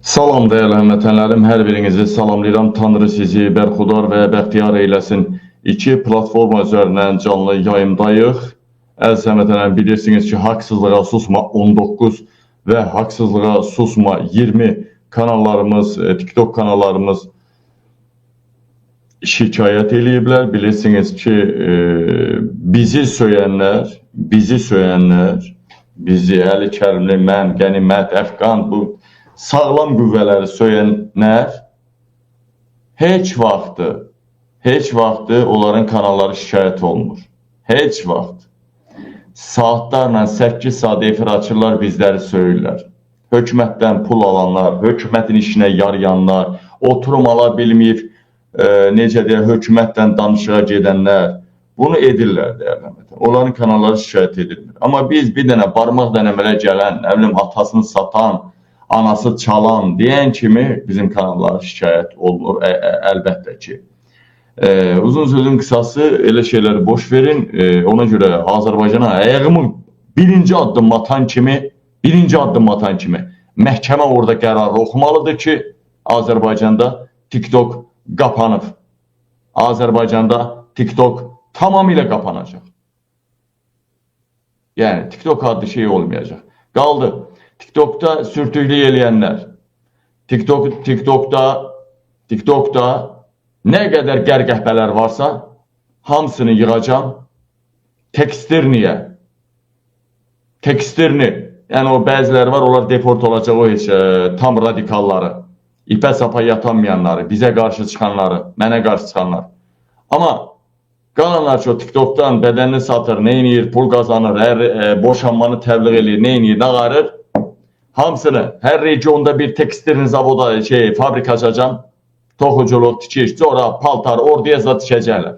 Salam değerli həmvətənlərim, hər birinizi salamlayıram. Tanrı sizi bərxudar və bəxtiyar eyləsin. İki platforma üzərindən canlı yayımdayıq. Əziz həmvətənlərim, bilirsiniz ki, Haqsızlığa Susma 19 və Haqsızlığa Susma 20 kanallarımız, TikTok kanallarımız şikayət eləyiblər. Bilirsiniz ki, bizi söyənlər, bizi Əli Kərimli, mən, Qənimət, Əfqan, bu sağlam qüvvələri söyənlər heç vaxtı onların kanalları şikayət olunur. Heç vaxt. Saatlarla 8 saat efir açırlar, bizləri söyürlər. Hökumətdən pul alanlar, hökumətin işinə yarayanlar, oturum ala bilməyib, necə deyək, hökumətdən danışığa gedənlər bunu edirlər deyərlər. Onların kanalları şikayət edilmir. Amma biz bir dənə barmaq dənəmələ gələn, nə bilim, atasını satan, anası çalan deyən kimi bizim kanallar şikayət olunur, əlbəttə ki. Uzun sözün qısası, elə şeyləri boş verin. Ona görə Azərbaycana ayağımı birinci addım atan kimi məhkəmə orada qərarı oxumalıdır ki, Azərbaycanda TikTok qapanıb. Azərbaycanda TikTok tamamilə qapanacaq. Yəni, TikTok adlı şey olmayacaq. Qaldı. TikTok'ta sürtüklük eləyənlər, TikTok'da nə qədər qərqəhbələr varsa, hamısını yığacam tekstirni, yəni o bəziləri var, onlar deport olacaq, o heç tam radikalları, ipə sapa yatanmayanları, bizə qarşı çıxanları, mənə qarşı çıxanlar. Amma qalanlar ki, o TikTok'dan bədənini satır, neyniyir, pul qazanır, boşanmanı təbliğ eləyir, neyniyir, nağarır, hamısını, hər regionda bir tekstilin zavoda, fabrika açacam, toxuculuq, tikiş, sonra paltar, orduya zat tikəcəklər.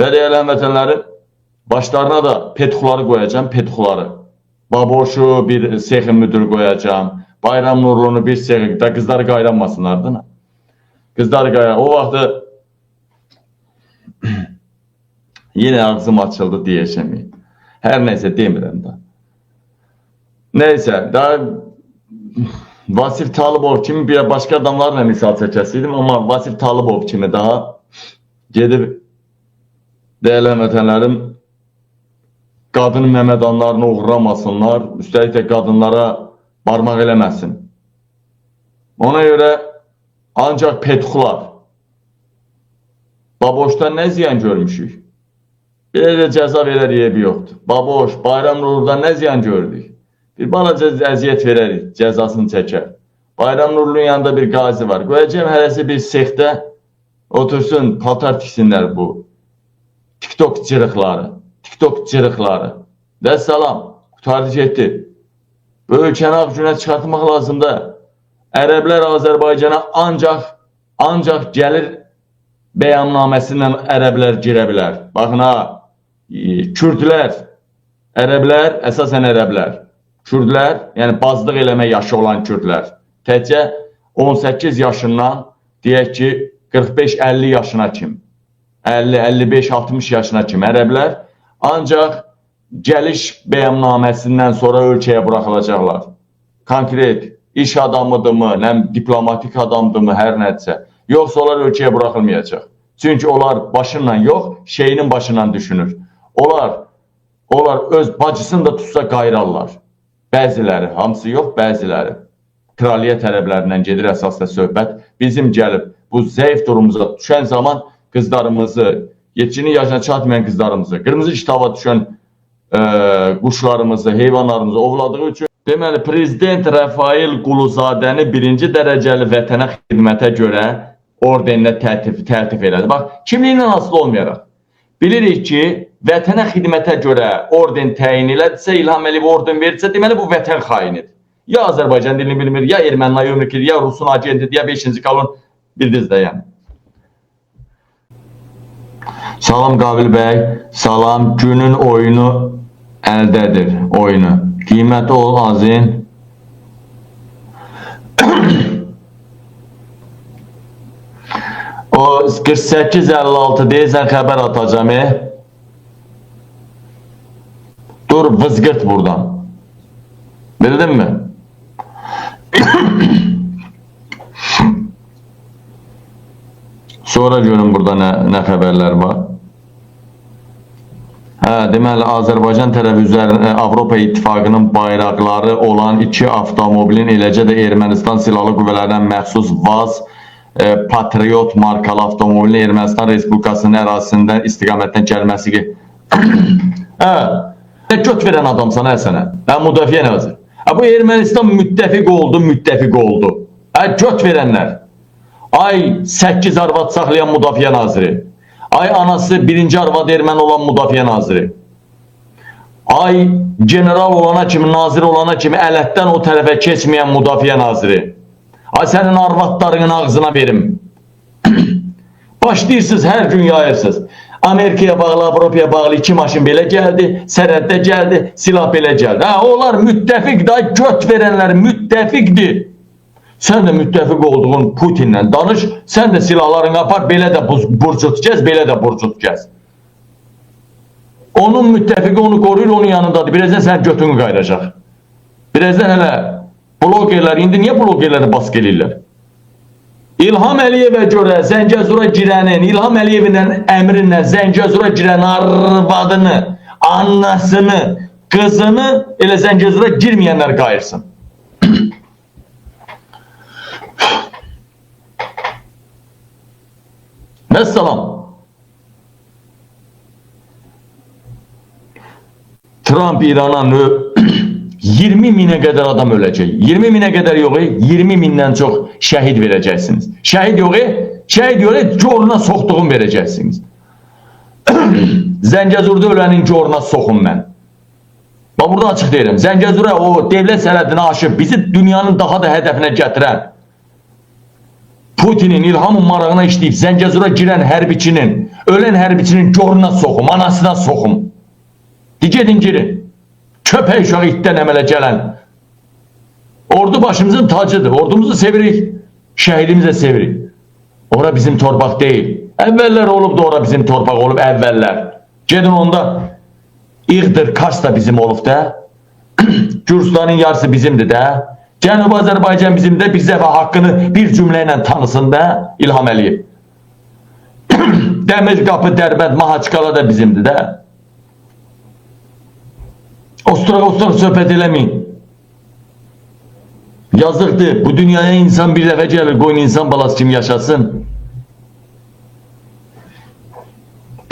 Və deyəli həmvətənlərim, başlarına da petxuları qoyacam, Baboşu bir sexin müdürü qoyacam, Bayram Nurlunu bir sexin, da qızları qayranmasınlar, değil mi? Qızları qayran, o vaxtı yenə ağzım açıldı deyəcəm. Hər neysə demirəm da. Neyse, daha Vasif Talıbov kimi bir başka adamlarla misal çəkəsiydim, amma Vasif Talıbov kimi daha gedib değerli həmvətənlərim qadın məmədanlarını uğramasınlar, üstəlik də qadınlara barmaq eləməsin. Ona görə ancaq petxular. Baboşdan nə ziyan görmüşük? Belə də cəza verər yebi yoxdur. Baboş, Bayram Nurlu'dan nə ziyan gördük? Bir balaca əziyyət verərik, cəzasını çəkər. Bayram Nurlu'nun yanında bir qazi var. Qoyacağım hərəsi bir sexdə otursun, paltar tiksinlər bu. TikTok cırıqları. Və salam, qutardı getdi. Bu ölkəni ağ günə çıxartmaq lazımdır. Ərəblər Azərbaycana ancaq gəlir bəyannaməsindən ərəblər girə bilər. Baxın ha, Kürdlər, ərəblər, əsasən ərəblər. Kürdlər, yəni bazlıq eləmə yaşı olan Kürdlər, təkcə 18 yaşından, deyək ki, 45-50 yaşına kim, 50-55-60 yaşına kim ərəblər ancaq gəliş bəyannaməsindən sonra ölkəyə buraxılacaqlar. Konkret, iş adamıdırmı, diplomatik adamdırmı, hər nədirsə. Yoxsa onlar ölkəyə buraxılmayacaq. Çünki onlar başından yox, şeyinin başından düşünür. Onlar öz bacısını da tutsa qayrarlar. Bəziləri, hamısı yox, bəziləri. Kraliyyət ərəblərindən gedir əsasda söhbət. Bizim gəlib bu zəif durumumuza düşən zaman qızlarımızı, yetkinlik yaşına çatmayan qızlarımızı, qırmızı kitaba düşən quşlarımızı, heyvanlarımızı ovladığı üçün deməli, Prezident Rəfail Quluzadəni birinci dərəcəli vətənə xidmətə görə ordeninə təltif elədi. Bax, kimliyindən asılı olmayaraq. Bilirik ki, vətənə xidmətə görə orden təyin elədirsə, İlham Əliyev orden verirsə, deməli bu vətən xainidir. Ya Azərbaycan dilini bilmir, ya ermənlə yömrükür, ya Rusun agentidir, ya 5-ci kolon bildiniz də yəni. Salam Qabil bəy, salam. Günün oyunu əldədir, oyunu. Qiyməti ol azin. O 48-56 deyirsən xəbər atacam. Dur vızgırt buradan. Bildin mi? Sonra görün burada nə xəbərlər var. Deməli, Azərbaycan tərəfi üzərində Avropa İttifaqının bayraqları olan 2 avtomobilin, eləcə də Ermənistan Silahlı Qüvvələrindən məxsus VAZ Patriot markalı avtomobilin Ermənistan Respublikasının ərazisindən istiqamətdən gəlməsi ki, göt verən adamsan sənə, müdafiə nazir. Bu Ermənistan müttəfiq oldu. Göt verənlər. Ay 8 arvad saxlayan müdafiə naziri. Ay anası 1-ci arvad erməni olan müdafiə naziri. Ay general olana kimi, nazir olana kimi ələtdən o tərəfə keçməyən müdafiə naziri. Ay sənin arvadlarının ağzına verim. Başlayırsınız, hər gün yayırsınız. Amerikaya bağlı, Avropaya bağlı 2 maşın belə gəldi, sərhəddə gəldi, silah belə gəldi. Onlar müttəfiqdir, göt verənlər müttəfiqdir. Sən də müttəfiq olduğun Putinlə danış, sən də silahlarını apar, belə də burcu tutacağız, belə də burcu tutacağız. Onun müttəfiqi onu qoruyur, onun yanındadır. Birazdan sən götünü qayracaq. Birazdan hələ blogerlər, indi niyə blogerləri baskı eləyirlər? İlham Əliyevə görə Zəngəzura girənin, İlham Əliyevin əmrinlə Zəngəzura girən arvadını, annasını, qızını elə Zəngəzura girməyənlər qayırsın. Məssalam. Trump İrana 20 minə qədər adam öləcək. 20 minə qədər yox, 20 mindən çox şəhid verəcəksiniz. Şəhid yox, coruna soxduğum verəcəksiniz. Zəngəzurda ölənin coruna soxum mən. Bax, burada açıq deyirəm. Zəngəzura o devlət sərhədini aşıb bizi dünyanın daha da hədəfinə gətirən Putinin, İlhamın marağına işləyib Zəngəzura girən hərbiçinin, ölən hərbiçinin coruna soxum, anasına soxum. Gedin girin. Köpək uşağı itdən əmələ gələn. Ordu başımızın tacıdır. Ordumuzu sevirik, şəhidimizə sevirik. Ora bizim torpaq deyil. Əvvəllər olub da ora bizim torpaq olub, əvvəllər. Gedin onda İğdır, Kars da bizim olub da. Gürcistanın yarısı bizimdir də. Cənubi Azərbaycan bizimdə, bir dəfə haqqını bir cümlə ilə tanısın da İlham Əliyev. Dəmir qapı, Dərbənd, Mahaçqala da bizimdir də. Ostura söhbət eləməyin. Yazıqdır, bu dünyaya insan bir dəfə gəlir, qoyun insan balası kimi yaşasın.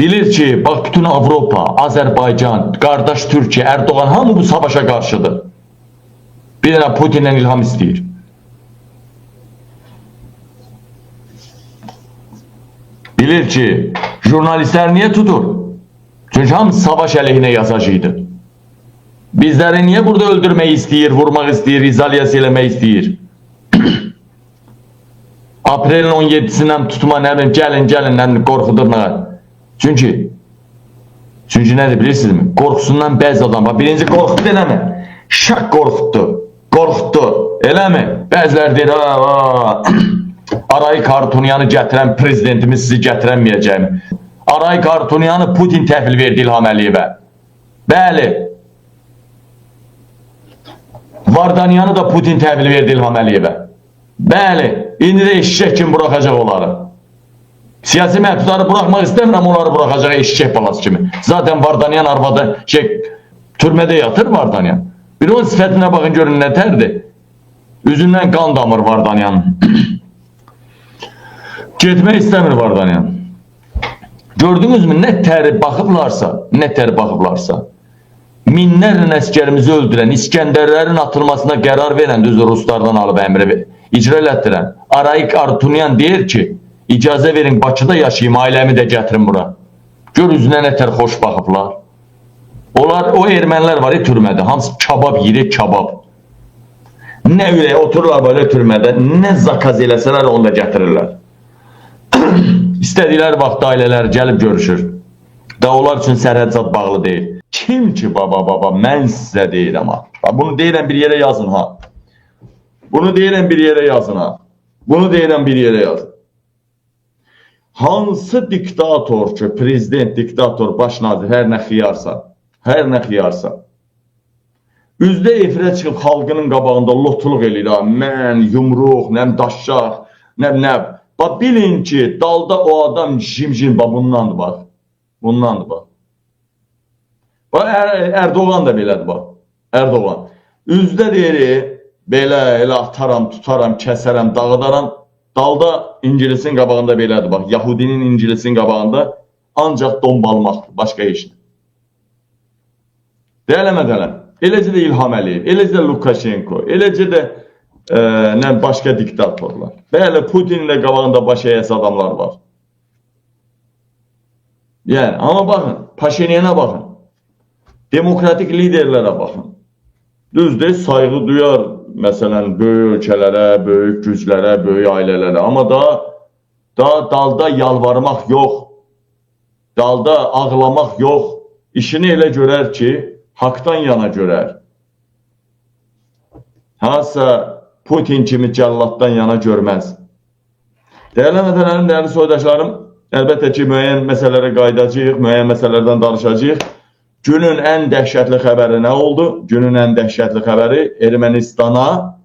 Bilir ki, bax bütün Avropa, Azərbaycan, qardaş Türkiyə, Erdoğan hamı bu savaşa qarşıdır. Bir dənə Putinlə İlham istəyir. Bilir ki, jurnalistlər niyə tutur? Çünki hamısı savaş əleyhinə yazacaqdı. Bizləri niyə burada öldürmək istəyir, vurmaq istəyir, izolyasiya eləmək istəyir? Aprelin 17-sindən tutma, nəbim, gəlin, qorxudurlar. Çünki nədir bilirsinizmi? Qorxusundan bəzi adam var. Birinci qorxutdu eləmi? Şak qorxutdu, eləmi? Bəzilər deyir, Arayik Harutyunyanı gətirən prezidentimiz sizi gətirənməyəcəyim. Arayik Harutyunyanı Putin təhvil verdi İlham Əliyevə. Bəli. Vardanyanı da Putin təhvil verdi İlham Əliyevə. Bəli. İndi də eşşək kimi buraxacaq onları. Siyasi məhbusları buraxmaq istəmirəm, onları buraxacaq eşşək balası kimi. Zaten Vardanyan arvadı türmədə yatır Vardanyan. Bir onun sifətinə baxın, görün nə tərdir. Üzündən qan damır Vardanyanın. Getmək istəmir Vardanyan. Gördünüzmü, nə təri baxıblarsa, minlərlə əskərimizi öldürən, İskəndərlərin atılmasına qərar verən, düzdür, Ruslardan alıb əmri icra elətdirən Arayik Harutyunyan deyir ki, icazə verin, Bakıda yaşayayım, ailəmi də gətirin bura. Gör üzünə nə tər xoş baxıblar. Onlar, o ermənilər var türmədə, hamısı kabab yiyir, kabab. Nə ürək, otururlar böyle türmədə, nə zakaz eləsələr onu da gətirirlər. İstədiklər vaxt ailələr gəlib görüşür. Da onlar üçün sərhəd zad bağlı deyil. Kim ki baba, mən sizə deyirəm ha. Bunu deyirəm bir yerə yazın ha. Bunu deyirəm bir yerə yazın ha. Bunu deyirəm bir yerə yazın. Hansı diktator ki, prezident, diktator, baş nazir, hər nə xiyarsa, Üzdə efirə çıxıb xalqının qabağında lotuluq eləyir. Mən yumruq, nəm daşşaq, nəm. Bax, bilin ki, dalda o adam jim-jim, bax, bundandır, bax. Bundandır, bax. Bax, Erdoğan da belədir, bax. Erdoğan. Üzdə deyir, belə, elə ataram, tutaram, kəsərəm, dağıdaram. Dalda İngilisin qabağında belədir, bax. Yahudinin İngilisin qabağında ancaq dombalmaqdır, başqa heç nə. Deyələmədələm. Eləcə də İlham Əliyev, eləcə də Lukashenko, eləcə də başqa diktatorlar. Bəli, Putinlə qabağında baş əyəsi adamlar var. Yəni, amma baxın, Paşinyan'a baxın. Demokratik liderlərə baxın. Düzdür, sayğı duyar, məsələn, böyük ölkələrə, böyük güclərə, böyük ailələrə. Amma daha dalda yalvarmaq yox, dalda ağlamaq yox. İşini elə görər ki, haqdan yana görər. Hansısa Putin kimi cəllatdan yana görməz. Dəyərli vətənlərim, dəyərli soydaşlarım, əlbəttə ki, müəyyən məsələlərə qayıdacağıq, müəyyən məsələlərdən danışacağıq. Günün ən dəhşətli xəbəri nə oldu? Günün ən dəhşətli xəbəri Ermənistana